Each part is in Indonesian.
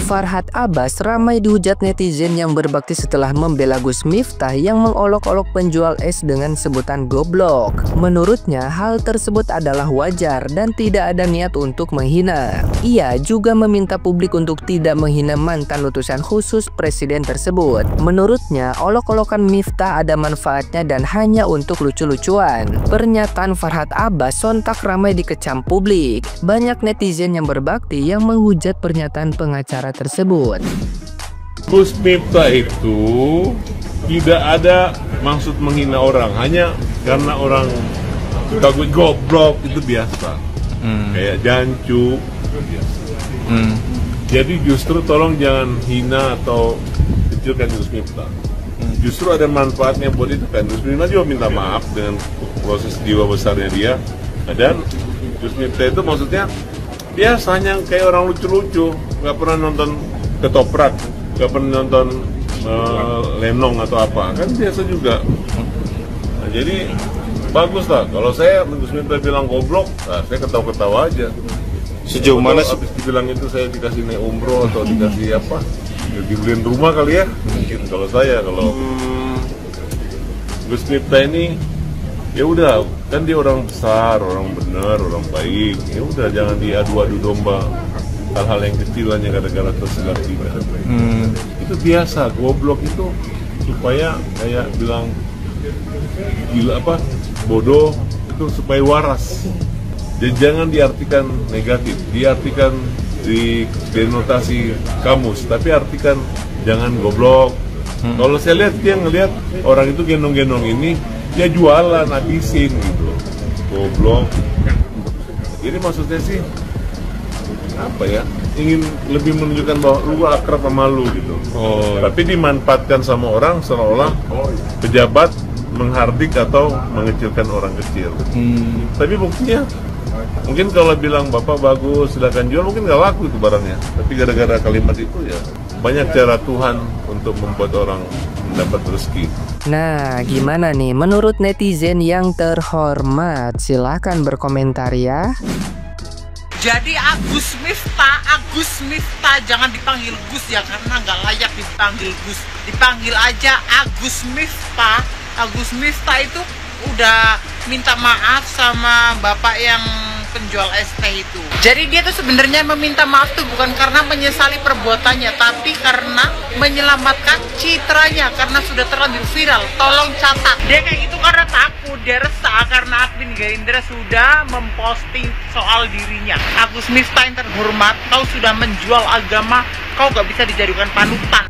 Farhad Abbas ramai dihujat netizen yang berbakti setelah membela Gus Miftah yang mengolok-olok penjual es dengan sebutan goblok. Menurutnya, hal tersebut adalah wajar dan tidak ada niat untuk menghina. Ia juga meminta publik untuk tidak menghina mantan utusan khusus presiden tersebut. Menurutnya, olok-olokan Miftah ada manfaatnya dan hanya untuk lucu-lucuan. Pernyataan Farhad Abbas sontak ramai dikecam publik. Banyak netizen yang berbakti yang menghujat pernyataan pengacara tersebut. Gus Miftah itu tidak ada maksud menghina orang, hanya karena orang suka goblok itu biasa, kayak jancu. Jadi justru tolong jangan hina atau kecilkan Gus Miftah. Justru ada manfaatnya buat itu kan. Gus Miftah juga minta maaf dengan proses jiwa besarnya dia, dan Gus Miftah itu maksudnya biasanya kayak orang lucu-lucu, nggak pernah nonton ketoprak, nggak pernah nonton lenong atau apa, kan biasa juga. Nah, jadi bagus lah. Kalau saya Gus Miftah bilang goblok, nah, saya ketawa-ketawa aja. Sejauh mana sih? Habis dibilang itu saya dikasih naik umroh atau dikasih apa? Ya, dibeliin rumah kali ya. Mungkin kalau saya, kalau Gus Miftah ini ya udah, kan dia orang besar, orang benar, orang baik. Ya udah, jangan diadu-adu domba hal-hal yang kecil hanya gara-gara tersegar tidak. Itu biasa, goblok itu supaya kayak bilang gila apa, bodoh itu supaya waras. Jadi jangan diartikan negatif, diartikan di denotasi kamus, tapi artikan jangan goblok. Kalau saya lihat, dia ngelihat orang itu gendong-gendong ini, dia jualan, habisin gitu, goblok. Jadi maksudnya sih apa ya, ingin lebih menunjukkan bahwa lu akrab sama lu gitu. Tapi dimanfaatkan sama orang seolah-olah pejabat menghardik atau mengecilkan orang kecil. Tapi buktinya mungkin kalau bilang bapak bagus silakan jual, mungkin nggak laku itu barangnya. Tapi gara-gara kalimat itu ya banyak cara Tuhan untuk membuat orang mendapat rezeki. Nah, gimana nih menurut netizen yang terhormat? Silahkan berkomentar ya. Jadi Agus Miftah jangan dipanggil Gus ya, karena nggak layak dipanggil Gus. Dipanggil aja Agus Miftah. Agus Miftah itu udah minta maaf sama bapak yang penjual es teh itu. Jadi dia tuh sebenarnya meminta maaf tuh bukan karena menyesali perbuatannya, tapi karena menyelamatkan citranya karena sudah terlanjur viral. Tolong catat. Dia kayak gitu karena takut, dia resah karena admin Gerindra sudah memposting soal dirinya. Agus Miftah yang terhormat, kau sudah menjual agama, kau gak bisa dijadikan panutan.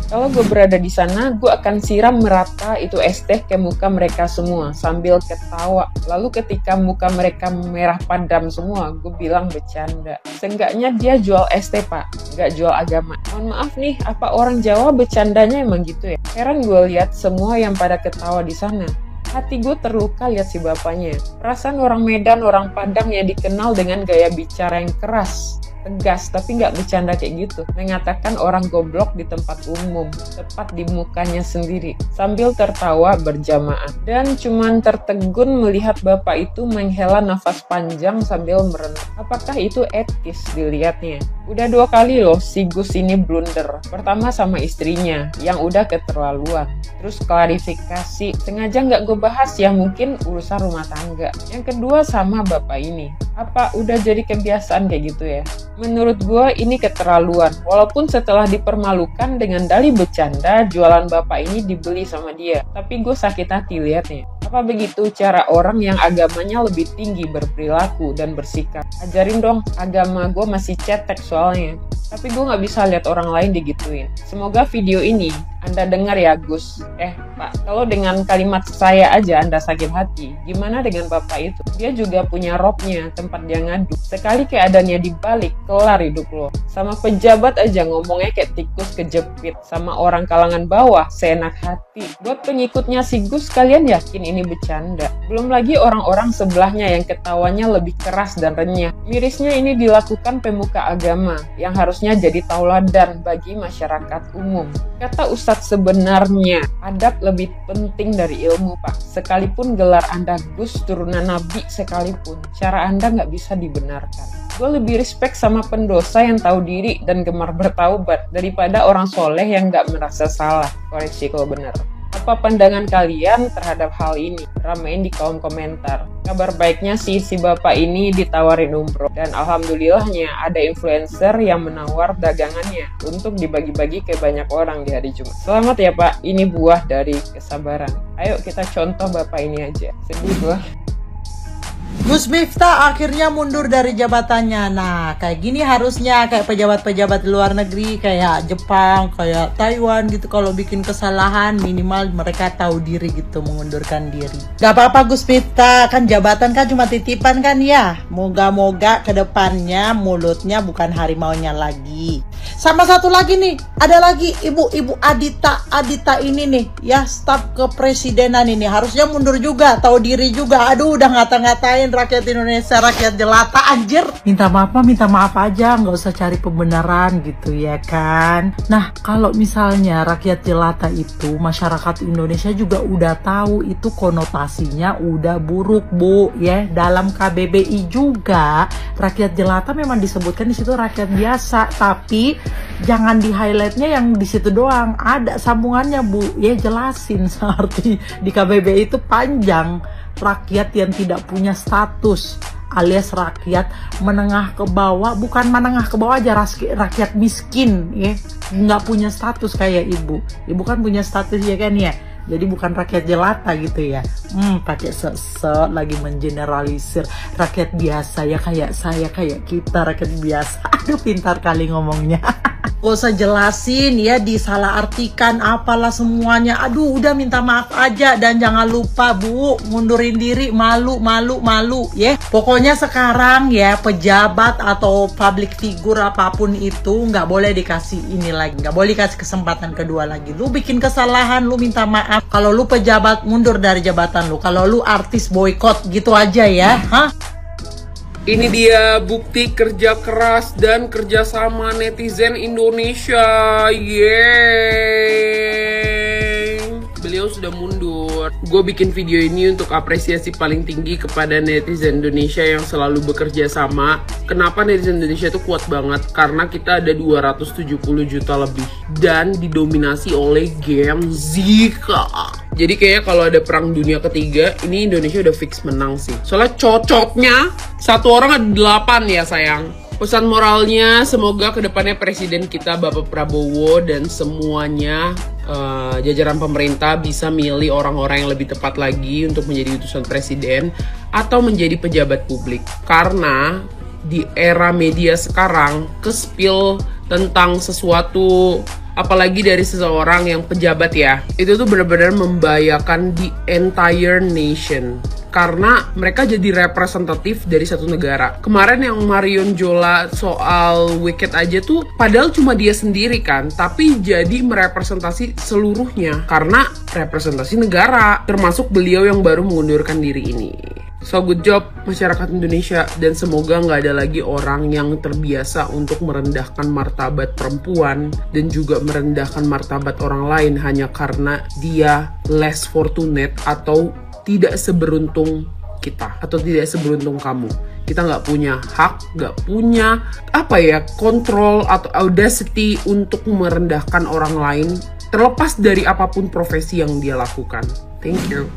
Kalau gue berada di sana, gue akan siram merata itu es teh ke muka mereka semua sambil ketawa. Lalu ketika muka mereka merah padam semua, gue bilang bercanda. Seenggaknya dia jual es teh pak, nggak jual agama. Mohon maaf nih, apa orang Jawa bercandanya emang gitu ya? Heran gue lihat semua yang pada ketawa di sana. Hati gue terluka lihat si bapaknya. Perasaan orang Medan, orang Padang yang dikenal dengan gaya bicara yang keras, tegas, tapi nggak bercanda kayak gitu. Mengatakan orang goblok di tempat umum, tepat di mukanya sendiri, sambil tertawa berjamaah. Dan cuman tertegun melihat bapak itu menghela nafas panjang sambil merenung. Apakah itu etis dilihatnya? Udah 2 kali loh si Gus ini blunder. Pertama sama istrinya, yang udah keterlaluan. Terus klarifikasi, sengaja nggak gue bahas ya, mungkin urusan rumah tangga. Yang kedua sama bapak ini. Apa udah jadi kebiasaan kayak gitu ya? Menurut gue ini keterlaluan. Walaupun setelah dipermalukan dengan dalih bercanda, jualan bapak ini dibeli sama dia. Tapi gue sakit hati liatnya. Apa begitu cara orang yang agamanya lebih tinggi berperilaku dan bersikap? Ajarin dong, agama gue masih cetek soalnya. Tapi gue gak bisa lihat orang lain digituin. Semoga video ini Anda dengar ya Gus. Pak, kalau dengan kalimat saya aja Anda sakit hati, gimana dengan bapak itu? Dia juga punya robnya, tempat dia ngadu. Sekali keadaannya dibalik, kelar hidup lo. Sama pejabat aja ngomongnya kayak tikus kejepit. Sama orang kalangan bawah, seenak hati. Buat pengikutnya si Gus, kalian yakin ini bercanda? Belum lagi orang-orang sebelahnya yang ketawanya lebih keras dan renyah. Mirisnya ini dilakukan pemuka agama, yang harusnya jadi tauladan bagi masyarakat umum. Kata Ustadz sebenarnya, adab lebih penting dari ilmu pak. Sekalipun gelar Anda Gus turunan Nabi sekalipun, cara Anda nggak bisa dibenarkan. Gue lebih respect sama pendosa yang tahu diri dan gemar bertaubat daripada orang soleh yang gak merasa salah. Koreksi kalau benar. Apa pandangan kalian terhadap hal ini? Ramein di kolom komentar. Kabar baiknya sih si bapak ini ditawarin umroh. Dan alhamdulillahnya ada influencer yang menawar dagangannya untuk dibagi-bagi ke banyak orang di hari Jumat. Selamat ya Pak, ini buah dari kesabaran. Ayo kita contoh bapak ini aja. Sedih gua. Gus Miftah akhirnya mundur dari jabatannya. Nah, kayak gini harusnya kayak pejabat-pejabat luar negeri kayak Jepang, kayak Taiwan gitu. Kalau bikin kesalahan minimal mereka tahu diri gitu, mengundurkan diri. Gak apa-apa Gus Miftah, kan jabatan kan cuma titipan kan ya. Moga-moga kedepannya mulutnya bukan harimaunya lagi. Sama satu lagi nih, ada lagi ibu Adita ini nih ya, staf kepresidenan ini harusnya mundur juga, tahu diri juga. Aduh, udah ngata-ngatain rakyat Indonesia, rakyat jelata, anjir. Minta maaf aja, nggak usah cari pembenaran gitu ya kan. Nah, kalau misalnya rakyat jelata itu, masyarakat Indonesia juga udah tahu itu konotasinya udah buruk Bu ya. Dalam KBBI juga rakyat jelata memang disebutkan di situ rakyat biasa, tapi jangan di highlightnya yang di situ doang, ada sambungannya Bu ya, jelasin seperti di KBBI itu panjang. Rakyat yang tidak punya status alias rakyat menengah ke bawah, bukan menengah ke bawah aja, rakyat miskin ya, nggak punya status kayak ibu kan punya status ya kan ya, jadi bukan rakyat jelata gitu ya. Pakai lagi mengeneralisir rakyat biasa ya, kayak saya, kayak kita rakyat biasa. Aduh, pintar kali ngomongnya. Gak usah jelasin ya, disalahartikan apalah semuanya. Aduh, udah minta maaf aja. Dan jangan lupa Bu, mundurin diri, malu ya. Pokoknya sekarang ya, pejabat atau public figure apapun itu nggak boleh dikasih ini lagi, nggak boleh dikasih kesempatan kedua lagi. Lu bikin kesalahan, lu minta maaf. Kalau lu pejabat, mundur dari jabatan lu. Kalau lu artis, boykot gitu aja ya. Hah? Ini dia bukti kerja keras dan kerjasama netizen Indonesia. Yeay, beliau sudah mundur. Gue bikin video ini untuk apresiasi paling tinggi kepada netizen Indonesia yang selalu bekerja sama. Kenapa netizen Indonesia itu kuat banget? Karena kita ada 270 juta lebih dan didominasi oleh Gen Z. Jadi kayaknya kalau ada perang dunia ketiga, ini Indonesia udah fix menang sih. Soalnya cocoknya satu orang ada 8 ya sayang. Pesan moralnya, semoga kedepannya presiden kita Bapak Prabowo dan semuanya jajaran pemerintah bisa milih orang-orang yang lebih tepat lagi untuk menjadi utusan presiden atau menjadi pejabat publik. Karena di era media sekarang, ke-spill tentang sesuatu, apalagi dari seseorang yang pejabat ya, itu tuh benar-benar membahayakan the entire nation. Karena mereka jadi representatif dari satu negara. Kemarin yang Marion Jola soal Wicked aja tuh, padahal cuma dia sendiri kan, tapi jadi merepresentasi seluruhnya. Karena representasi negara, termasuk beliau yang baru mengundurkan diri ini. So good job masyarakat Indonesia, dan semoga nggak ada lagi orang yang terbiasa untuk merendahkan martabat perempuan dan juga merendahkan martabat orang lain hanya karena dia less fortunate atau tidak seberuntung kita atau tidak seberuntung kamu. Kita nggak punya hak, nggak punya kontrol atau audacity untuk merendahkan orang lain terlepas dari apapun profesi yang dia lakukan. Thank you.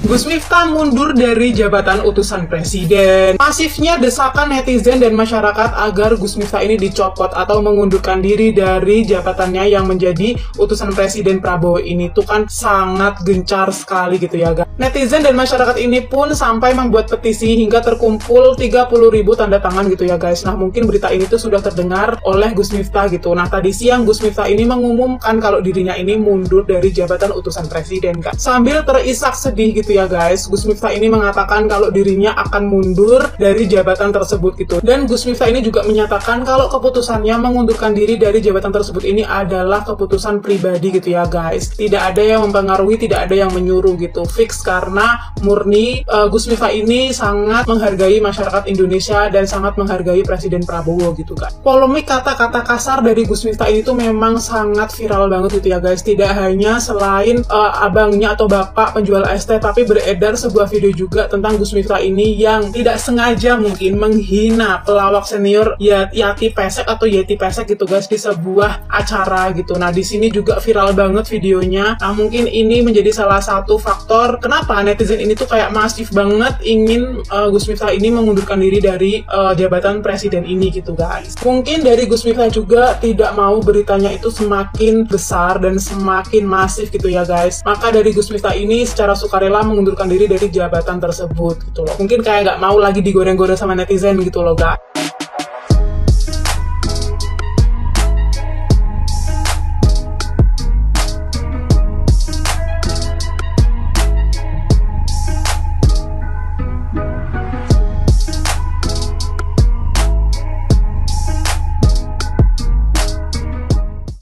Gus Miftah mundur dari jabatan utusan presiden. Masifnya desakan netizen dan masyarakat agar Gus Miftah ini dicopot atau mengundurkan diri dari jabatannya yang menjadi utusan presiden Prabowo ini tuh kan sangat gencar sekali gitu ya guys. Netizen dan masyarakat ini pun sampai membuat petisi hingga terkumpul 30.000 tanda tangan gitu ya guys. Nah, mungkin berita ini tuh sudah terdengar oleh Gus Miftah gitu. Nah, tadi siang Gus Miftah ini mengumumkan kalau dirinya ini mundur dari jabatan utusan presiden guys. Sambil terisak sedih gitu ya guys, Gus Miftah ini mengatakan kalau dirinya akan mundur dari jabatan tersebut gitu. Dan Gus Miftah ini juga menyatakan kalau keputusannya mengundurkan diri dari jabatan tersebut ini adalah keputusan pribadi gitu ya guys. Tidak ada yang mempengaruhi, tidak ada yang menyuruh gitu. Fix karena murni Gus Miftah ini sangat menghargai masyarakat Indonesia dan sangat menghargai Presiden Prabowo gitu kan. Polemik kata-kata kasar dari Gus Miftah ini tuh memang sangat viral banget gitu ya guys. Tidak hanya selain abangnya atau bapak penjual ST, tapi beredar sebuah video juga tentang Gus Miftah ini yang tidak sengaja mungkin menghina pelawak senior Yati Pesek atau Yeti Pesek gitu guys di sebuah acara gitu. Nah di sini juga viral banget videonya. Nah mungkin ini menjadi salah satu faktor kenapa netizen ini tuh kayak masif banget ingin Gus Miftah ini mengundurkan diri dari jabatan presiden ini gitu guys. Mungkin dari Gus Miftah juga tidak mau beritanya itu semakin besar dan semakin masif gitu ya guys. Maka dari Gus Miftah ini secara sukarela mengundurkan diri dari jabatan tersebut gitu loh. Mungkin kayak nggak mau lagi digoreng-goreng sama netizen gitu loh guys.